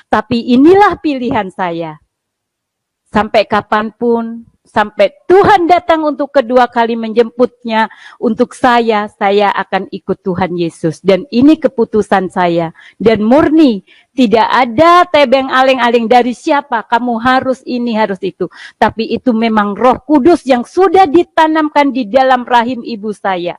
Tapi inilah pilihan saya. Sampai kapanpun, sampai Tuhan datang untuk kedua kali menjemputnya, untuk saya akan ikut Tuhan Yesus. Dan ini keputusan saya. Dan murni, tidak ada tebeng aling-aling dari siapa, kamu harus ini, harus itu. Tapi itu memang Roh Kudus yang sudah ditanamkan di dalam rahim ibu saya.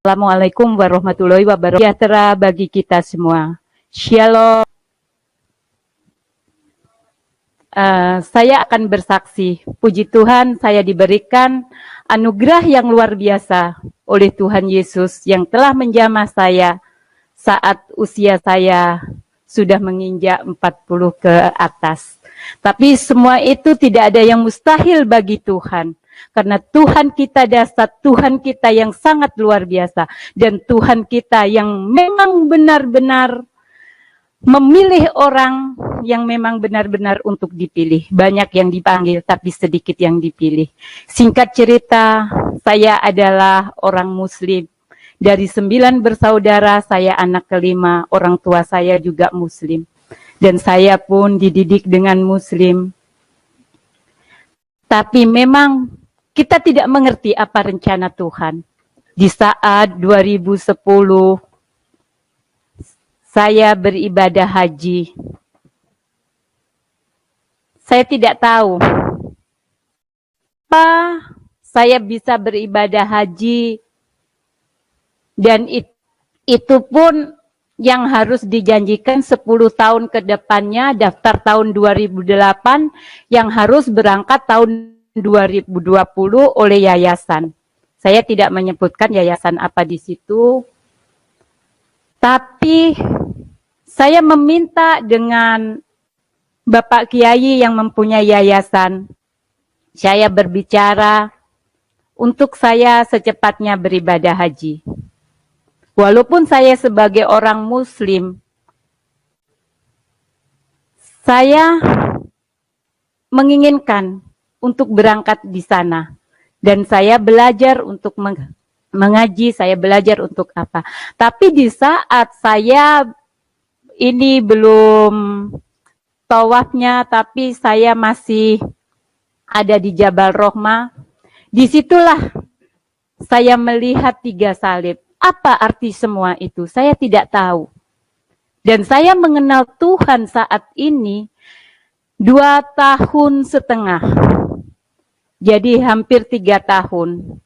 Assalamualaikum warahmatullahi wabarakatuh. Sejahtera bagi kita semua. Shalom. Saya akan bersaksi. Puji Tuhan, saya diberikan anugerah yang luar biasa oleh Tuhan Yesus yang telah menjamah saya saat usia saya sudah menginjak 40 ke atas. Tapi semua itu tidak ada yang mustahil bagi Tuhan. Karena Tuhan kita dasar, Tuhan kita yang sangat luar biasa. Dan Tuhan kita yang memang benar-benar memilih orang yang memang benar-benar untuk dipilih. Banyak yang dipanggil, tapi sedikit yang dipilih. Singkat cerita, saya adalah orang Muslim. Dari 9 bersaudara, saya anak kelima. Orang tua saya juga Muslim. Dan saya pun dididik dengan Muslim. Tapi memang kita tidak mengerti apa rencana Tuhan. Di saat 2010, saya beribadah haji. Saya tidak tahu apa saya bisa beribadah haji, dan itu pun yang harus dijanjikan 10 tahun ke depannya, daftar tahun 2008, yang harus berangkat tahun 2020 oleh yayasan. Saya tidak menyebutkan yayasan apa di situ. Tapi saya meminta dengan Bapak Kiai yang mempunyai yayasan. Saya berbicara untuk saya secepatnya beribadah haji. Walaupun saya sebagai orang Muslim, saya menginginkan untuk berangkat di sana. Dan saya belajar untuk mengaji, saya belajar untuk apa. Tapi di saat saya ini belum tawafnya, tapi saya masih ada di Jabal Rohmah, disitulah saya melihat 3 salib. Apa arti semua itu? Saya tidak tahu. Dan saya mengenal Tuhan saat ini 2,5 tahun. Jadi hampir 3 tahun.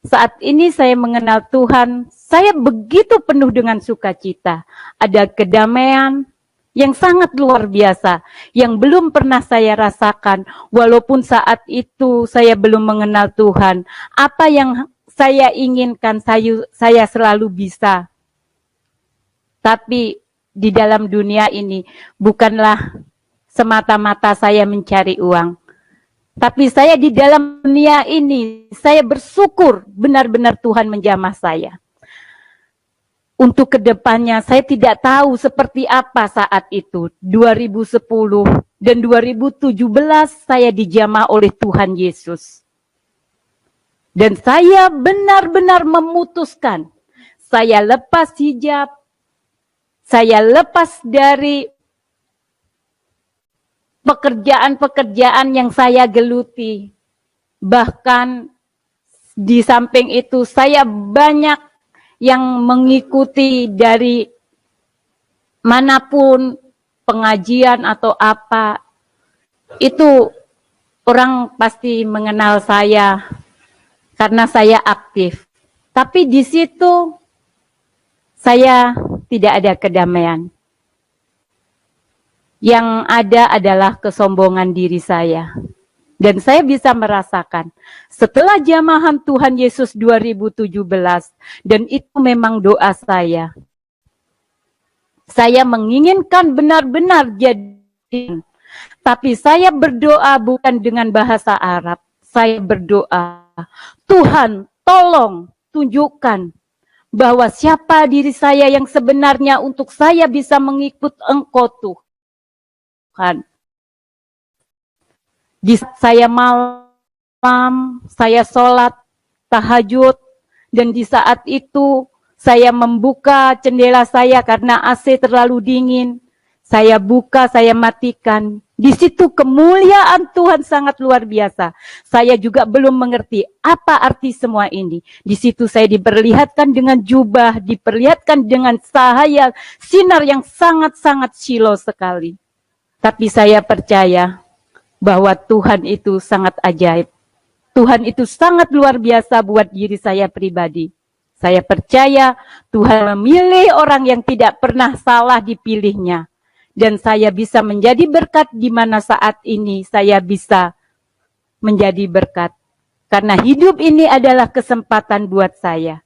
Saat ini saya mengenal Tuhan, saya begitu penuh dengan sukacita. Ada kedamaian yang sangat luar biasa, yang belum pernah saya rasakan. Walaupun saat itu saya belum mengenal Tuhan. Apa yang saya inginkan, saya selalu bisa. Tapi di dalam dunia ini, bukanlah semata-mata saya mencari uang. Tapi saya di dalam dunia ini, saya bersyukur benar-benar Tuhan menjamah saya. Untuk kedepannya, saya tidak tahu seperti apa saat itu. 2010 dan 2017 saya dijamah oleh Tuhan Yesus. Dan saya benar-benar memutuskan, saya lepas hijab, saya lepas dari pekerjaan-pekerjaan yang saya geluti. Bahkan di samping itu saya banyak yang mengikuti dari manapun pengajian atau apa. Itu orang pasti mengenal saya karena saya aktif. Tapi di situ saya tidak ada kedamaian. Yang ada adalah kesombongan diri saya. Dan saya bisa merasakan, setelah jamahan Tuhan Yesus 2017, dan itu memang doa saya. Saya menginginkan benar-benar jadi, tapi saya berdoa bukan dengan bahasa Arab. Saya berdoa, Tuhan tolong tunjukkan bahwa siapa diri saya yang sebenarnya untuk saya bisa mengikut Engkau Tuhan. Di saat saya malam, saya sholat tahajud, dan di saat itu saya membuka jendela saya karena AC terlalu dingin. Saya buka, saya matikan. Di situ kemuliaan Tuhan sangat luar biasa. Saya juga belum mengerti apa arti semua ini. Di situ saya diperlihatkan dengan jubah, diperlihatkan dengan cahaya sinar yang sangat-sangat silau sekali. Tapi saya percaya bahwa Tuhan itu sangat ajaib. Tuhan itu sangat luar biasa buat diri saya pribadi. Saya percaya Tuhan memilih orang yang tidak pernah salah dipilihnya. Dan saya bisa menjadi berkat di mana saat ini saya bisa menjadi berkat. Karena hidup ini adalah kesempatan buat saya.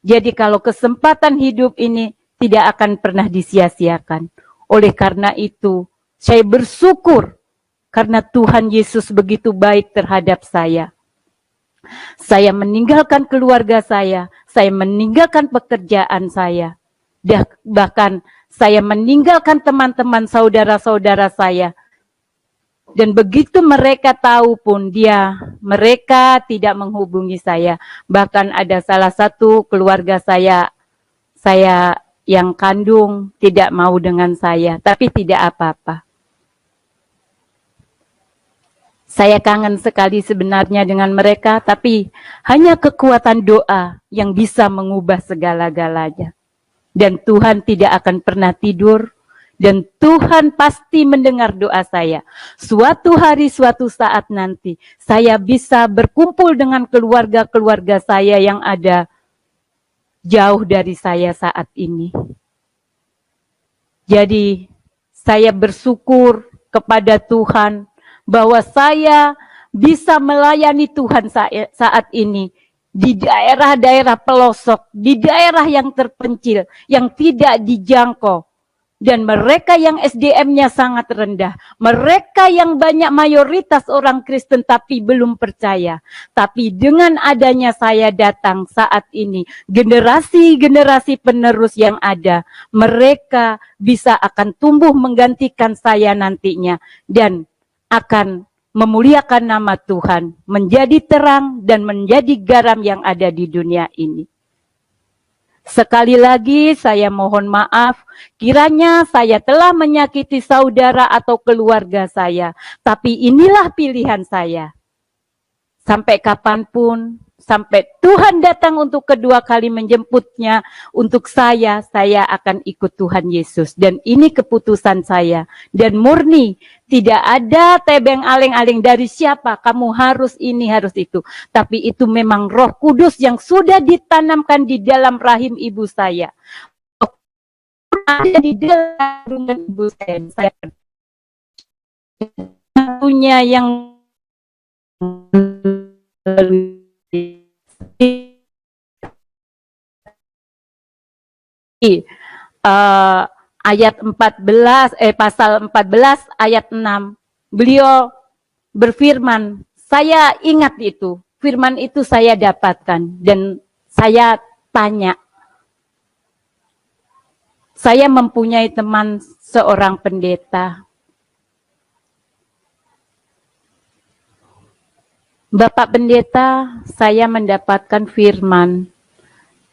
Jadi kalau kesempatan hidup ini tidak akan pernah disia-siakan. Oleh karena itu, saya bersyukur karena Tuhan Yesus begitu baik terhadap saya. Saya meninggalkan keluarga saya meninggalkan pekerjaan saya. Bahkan saya meninggalkan teman-teman saudara-saudara saya. Dan begitu mereka tahu pun mereka tidak menghubungi saya. Bahkan ada salah satu keluarga saya yang kandung tidak mau dengan saya, tapi tidak apa-apa. Saya kangen sekali sebenarnya dengan mereka, tapi hanya kekuatan doa yang bisa mengubah segala-galanya. Dan Tuhan tidak akan pernah tidur, dan Tuhan pasti mendengar doa saya. Suatu hari, suatu saat nanti, saya bisa berkumpul dengan keluarga-keluarga saya yang ada jauh dari saya saat ini. Jadi, saya bersyukur kepada Tuhan bahwa saya bisa melayani Tuhan saat ini di daerah-daerah pelosok, di daerah yang terpencil, yang tidak dijangkau. Dan mereka yang SDM-nya sangat rendah, mereka yang banyak mayoritas orang Kristen tapi belum percaya. Tapi dengan adanya saya datang saat ini, generasi-generasi penerus yang ada, mereka bisa akan tumbuh menggantikan saya nantinya dan akan memuliakan nama Tuhan, menjadi terang dan menjadi garam yang ada di dunia ini. Sekali lagi saya mohon maaf, kiranya saya telah menyakiti saudara atau keluarga saya. Tapi inilah pilihan saya. Sampai kapanpun, sampai Tuhan datang untuk kedua kali menjemputnya, untuk saya akan ikut Tuhan Yesus. Dan ini keputusan saya. Dan murni, tidak ada tebeng aling-aling dari siapa, kamu harus ini, harus itu. Tapi itu memang Roh Kudus yang sudah ditanamkan di dalam rahim ibu saya. Ada di dalam ibu saya punya yang ayat 14 pasal 14 ayat 6 beliau berfirman, saya ingat itu, firman itu saya dapatkan dan saya tanya. Saya mempunyai teman seorang pendeta. Bapak pendeta, saya mendapatkan firman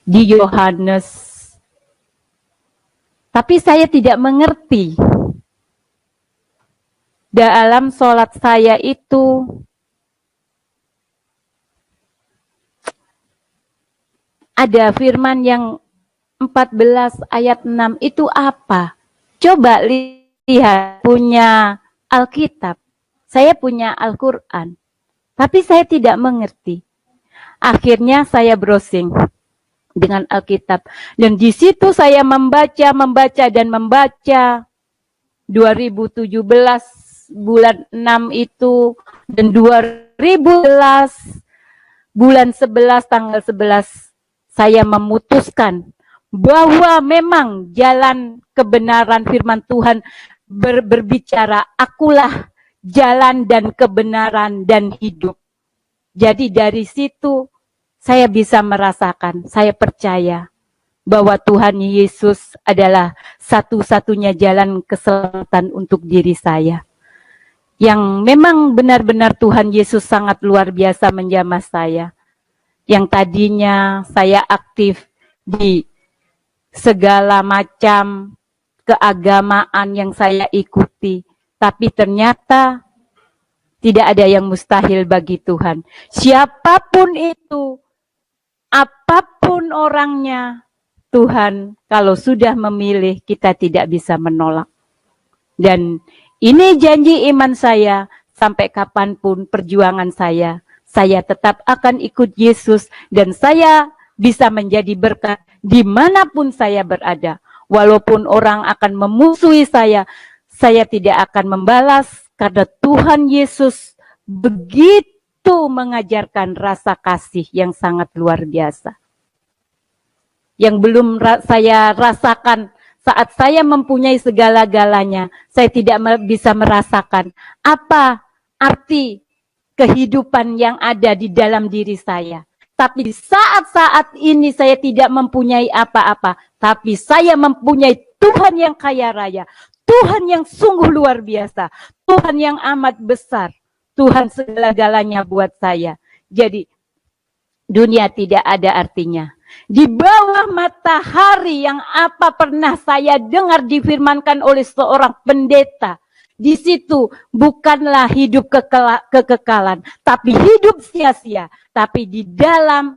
di Yohanes. Tapi saya tidak mengerti. Dalam sholat saya itu ada firman yang 14 ayat 6 itu apa? Coba lihat, punya Alkitab. Saya punya Al-Quran. Tapi saya tidak mengerti. Akhirnya saya browsing dengan Alkitab. Dan di situ saya membaca 2017 bulan 6 itu. Dan 2011 bulan 11 tanggal 11 saya memutuskan bahwa memang jalan kebenaran firman Tuhan berbicara, akulah jalan dan kebenaran dan hidup. Jadi dari situ saya bisa merasakan, saya percaya bahwa Tuhan Yesus adalah satu-satunya jalan keselamatan untuk diri saya. yang memang benar-benar Tuhan Yesus sangat luar biasa menjamah saya. Yang tadinya saya aktif di segala macam keagamaan yang saya ikuti, tapi ternyata tidak ada yang mustahil bagi Tuhan. Siapapun itu, apapun orangnya, Tuhan kalau sudah memilih, kita tidak bisa menolak. Dan ini janji iman saya, sampai kapanpun perjuangan saya tetap akan ikut Yesus, dan saya bisa menjadi berkat dimanapun saya berada. Walaupun orang akan memusuhi saya tidak akan membalas, karena Tuhan Yesus begitu mengajarkan rasa kasih yang sangat luar biasa. Yang belum saya rasakan saat saya mempunyai segala-galanya, saya tidak bisa merasakan apa arti kehidupan yang ada di dalam diri saya. Tapi di saat-saat ini saya tidak mempunyai apa-apa, tapi saya mempunyai Tuhan yang kaya raya, Tuhan yang sungguh luar biasa, Tuhan yang amat besar, Tuhan segala-galanya buat saya. Jadi dunia tidak ada artinya. Di bawah matahari yang apa pernah saya dengar difirmankan oleh seorang pendeta, di situ bukanlah hidup kekekalan, tapi hidup sia-sia. Tapi di dalam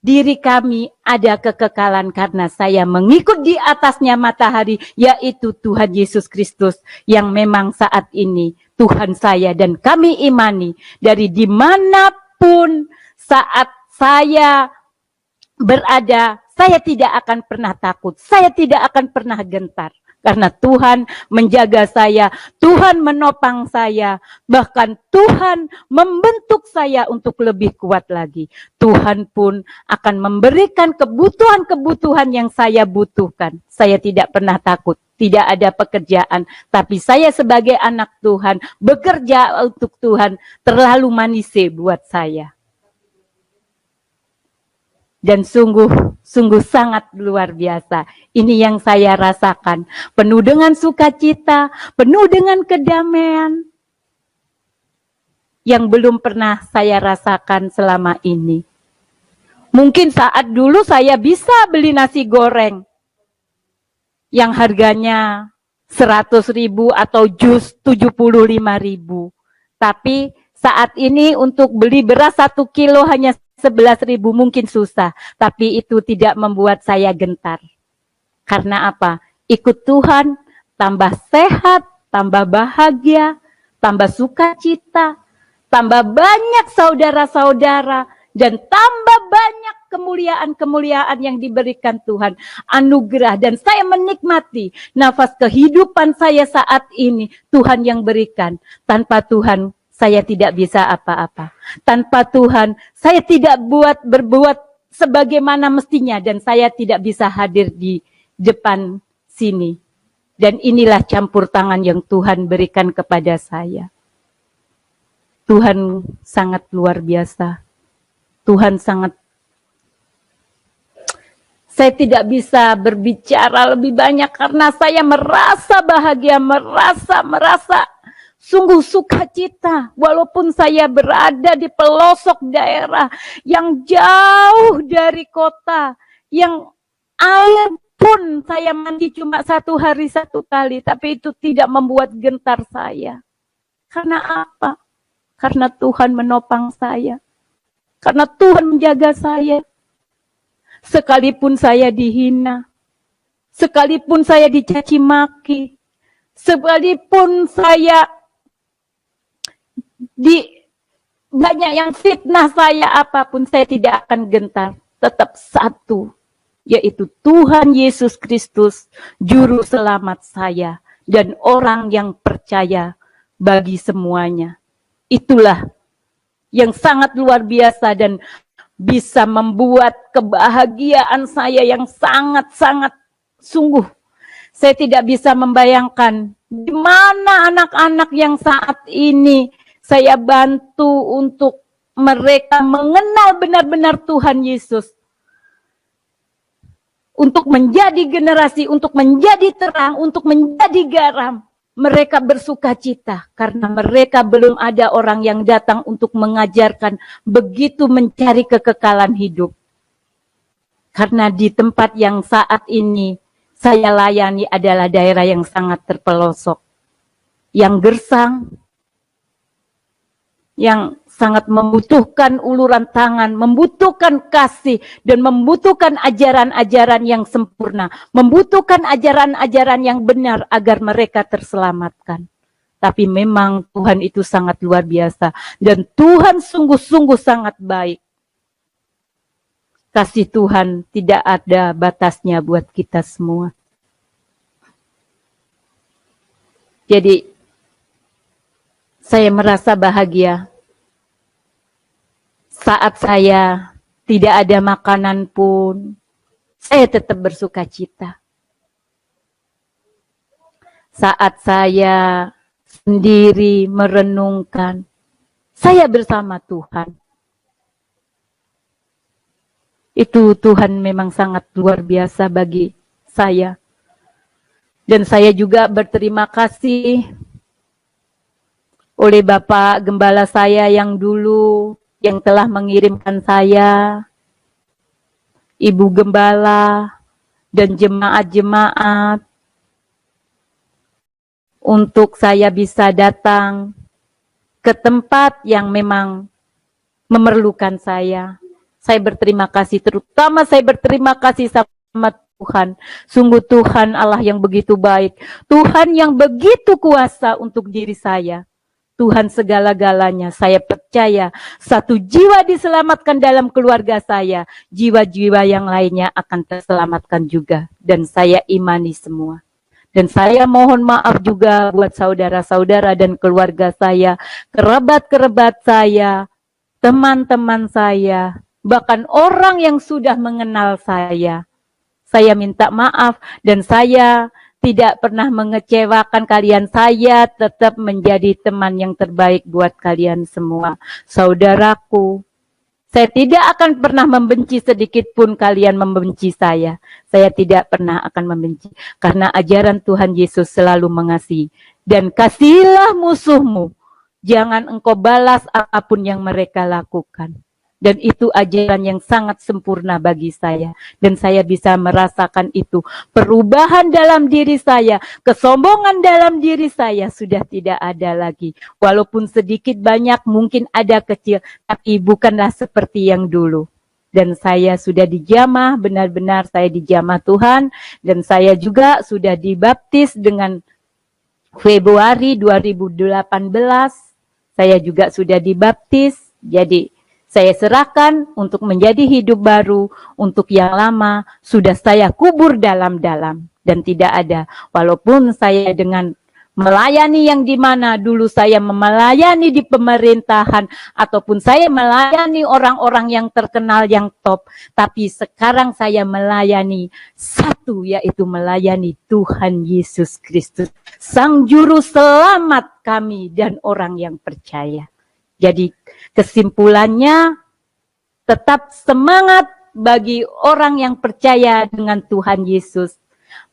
diri kami ada kekekalan karena saya mengikut di atasnya matahari, yaitu Tuhan Yesus Kristus yang memang saat ini Tuhan saya, dan kami imani dari dimanapun saat saya berada, saya tidak akan pernah takut, saya tidak akan pernah gentar. Karena Tuhan menjaga saya, Tuhan menopang saya, bahkan Tuhan membentuk saya untuk lebih kuat lagi. Tuhan pun akan memberikan kebutuhan-kebutuhan yang saya butuhkan. Saya tidak pernah takut, tidak ada pekerjaan, tapi saya sebagai anak Tuhan, bekerja untuk Tuhan, terlalu manis buat saya. Dan sungguh sangat luar biasa. Ini yang saya rasakan. Penuh dengan sukacita, penuh dengan kedamaian. Yang belum pernah saya rasakan selama ini. Mungkin saat dulu saya bisa beli nasi goreng yang harganya 100.000 atau jus 75.000. Tapi saat ini untuk beli beras 1 kilo hanya 11.000, mungkin susah, tapi itu tidak membuat saya gentar. Karena apa? Ikut Tuhan, tambah sehat, tambah bahagia, tambah sukacita, tambah banyak saudara-saudara, dan tambah banyak kemuliaan-kemuliaan yang diberikan Tuhan, anugerah, dan saya menikmati nafas kehidupan saya saat ini, Tuhan yang berikan. Tanpa Tuhan, saya tidak bisa apa-apa. Tanpa Tuhan, saya tidak berbuat sebagaimana mestinya, dan saya tidak bisa hadir di depan sini. Dan inilah campur tangan yang Tuhan berikan kepada saya. Tuhan sangat luar biasa. Tuhan sangat... Saya tidak bisa berbicara lebih banyak karena saya merasa bahagia, merasa sungguh sukacita, walaupun saya berada di pelosok daerah yang jauh dari kota, yang air pun saya mandi cuma 1 hari 1 kali, tapi itu tidak membuat gentar saya. Karena apa? Karena Tuhan menopang saya. Karena Tuhan menjaga saya. Sekalipun saya dihina, sekalipun saya dicaci maki, sekalipun saya banyak yang fitnah saya, apapun saya tidak akan gentar. Tetap satu, yaitu Tuhan Yesus Kristus, juru selamat saya, dan orang yang percaya bagi semuanya. Itulah yang sangat luar biasa dan bisa membuat kebahagiaan saya yang sangat-sangat sungguh. Saya tidak bisa membayangkan di mana anak-anak yang saat ini saya bantu untuk mereka mengenal benar-benar Tuhan Yesus. Untuk menjadi generasi, untuk menjadi terang, untuk menjadi garam. mereka bersukacita karena mereka belum ada orang yang datang untuk mengajarkan begitu mencari kekekalan hidup. Karena di tempat yang saat ini saya layani adalah daerah yang sangat terpelosok, yang gersang, yang sangat membutuhkan uluran tangan, membutuhkan kasih, dan membutuhkan ajaran-ajaran yang sempurna, membutuhkan ajaran-ajaran yang benar agar mereka terselamatkan. Tapi memang Tuhan itu sangat luar biasa, dan Tuhan sungguh-sungguh sangat baik. Kasih Tuhan tidak ada batasnya buat kita semua. Jadi, saya merasa bahagia saat saya tidak ada makanan pun, saya tetap bersuka cita. Saat saya sendiri merenungkan, saya bersama Tuhan. Itu Tuhan memang sangat luar biasa bagi saya. Dan saya juga berterima kasih oleh Bapak Gembala saya yang dulu, yang telah mengirimkan saya, Ibu Gembala, dan jemaat-jemaat, untuk saya bisa datang ke tempat yang memang memerlukan saya. Saya berterima kasih, terutama saya berterima kasih sama Tuhan. Sungguh Tuhan Allah yang begitu baik. Tuhan yang begitu kuasa untuk diri saya. Tuhan segala-galanya. Saya percaya satu jiwa diselamatkan dalam keluarga saya. Jiwa-jiwa yang lainnya akan terselamatkan juga. Dan saya imani semua. Dan saya mohon maaf juga buat saudara-saudara dan keluarga saya. Kerabat-kerabat saya. Teman-teman saya. Bahkan orang yang sudah mengenal saya. Saya minta maaf dan saya tidak pernah mengecewakan kalian. Saya tetap menjadi teman yang terbaik buat kalian semua. Saudaraku, saya tidak akan pernah membenci sedikit pun kalian membenci saya. Saya tidak pernah akan membenci. Karena ajaran Tuhan Yesus selalu mengasihi. Dan kasihilah musuhmu. Jangan engkau balas apapun yang mereka lakukan. Dan itu ajaran yang sangat sempurna bagi saya. Dan saya bisa merasakan itu. Perubahan dalam diri saya. Kesombongan dalam diri saya sudah tidak ada lagi. Walaupun sedikit banyak mungkin ada kecil. Tapi bukanlah seperti yang dulu. Dan saya sudah dijamah. Benar-benar saya dijamah Tuhan. Dan saya juga sudah dibaptis dengan Februari 2018. Saya juga sudah dibaptis. Jadi saya serahkan untuk menjadi hidup baru, untuk yang lama sudah saya kubur dalam-dalam dan tidak ada. Walaupun saya dengan melayani yang di mana dulu saya melayani di pemerintahan ataupun saya melayani orang-orang yang terkenal yang top, tapi sekarang saya melayani satu, yaitu melayani Tuhan Yesus Kristus, Sang Juru Selamat kami dan orang yang percaya. Jadi kesimpulannya, tetap semangat bagi orang yang percaya dengan Tuhan Yesus.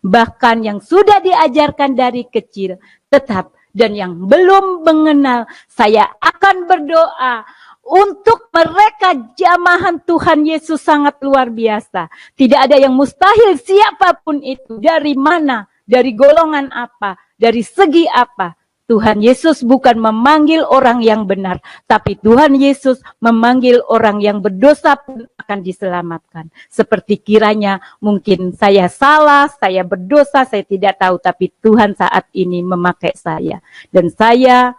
Bahkan yang sudah diajarkan dari kecil, tetap. Dan yang belum mengenal, saya akan berdoa untuk mereka jamahan Tuhan Yesus sangat luar biasa. Tidak ada yang mustahil siapapun itu. Dari mana, dari golongan apa, dari segi apa. Tuhan Yesus bukan memanggil orang yang benar, tapi Tuhan Yesus memanggil orang yang berdosa pun akan diselamatkan. Seperti kiranya mungkin saya salah, saya berdosa, saya tidak tahu, tapi Tuhan saat ini memakai saya. Dan saya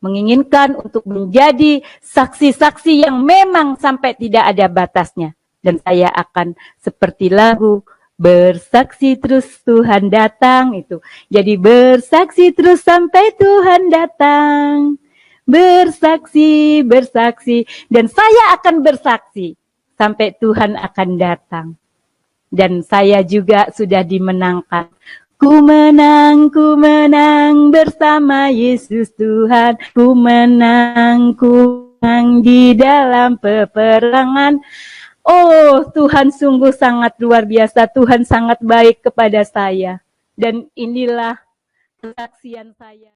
menginginkan untuk menjadi saksi-saksi yang memang sampai tidak ada batasnya. Dan saya akan seperti lagu, bersaksi terus Tuhan datang itu. Jadi bersaksi terus sampai Tuhan datang. Bersaksi, bersaksi. Dan saya akan bersaksi sampai Tuhan akan datang. Dan saya juga sudah dimenangkan. Ku menang bersama Yesus Tuhan. Ku menang di dalam peperangan. Oh, Tuhan sungguh sangat luar biasa. Tuhan sangat baik kepada saya. Dan inilah kesaksian saya.